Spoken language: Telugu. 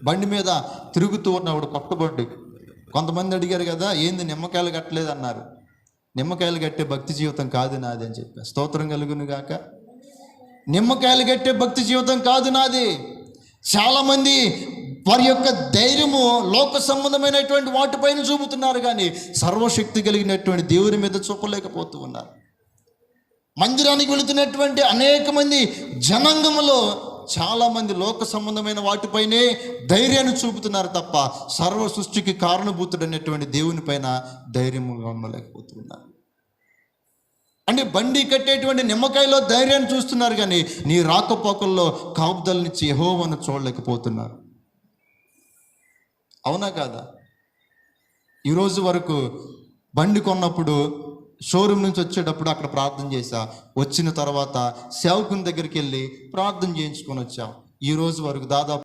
బండి మీద తిరుగుతూ ఉన్నప్పుడు కొత్త బండి. కొంతమంది అడిగారు కదా, ఏంది నిమ్మకాయలు కట్టలేదు అన్నారు. నిమ్మకాయలు కట్టే భక్తి జీవితం కాదు నాది అని చెప్పి. స్తోత్రం కలుగును గాక. నిమ్మకాయలు కట్టే భక్తి జీవితం కాదు నాది. చాలామంది వారి యొక్క ధైర్యము లోక సంబంధమైనటువంటి వాటిపైన చూపుతున్నారు, కానీ సర్వశక్తి కలిగినటువంటి దేవుని మీద చూపలేకపోతూ ఉన్నారు. మందిరానికి వెళుతున్నటువంటి అనేక మంది జనాంగంలో చాలామంది లోక సంబంధమైన వాటిపైనే ధైర్యాన్ని చూపుతున్నారు తప్ప సర్వ సృష్టికి కారణభూతుడైనటువంటి దేవుని పైన ధైర్యంగా ఉండలేకపోతున్నారు. అంటే బండి కట్టేటువంటి నిమ్మకాయలో ధైర్యాన్ని చూస్తున్నారు, కానీ నీ రాకపోకల్లో కాపుదలనిచ్చి యెహోవాను చూడలేకపోతున్నారు. అవునా కాదా? ఈరోజు వరకు బండి కొన్నప్పుడు షోరూమ్ నుంచి వచ్చేటప్పుడు అక్కడ ప్రార్థన చేశా, వచ్చిన తర్వాత సేవకుని దగ్గరికి వెళ్ళి ప్రార్థన చేయించుకొని వచ్చాం. ఈరోజు వరకు దాదాపు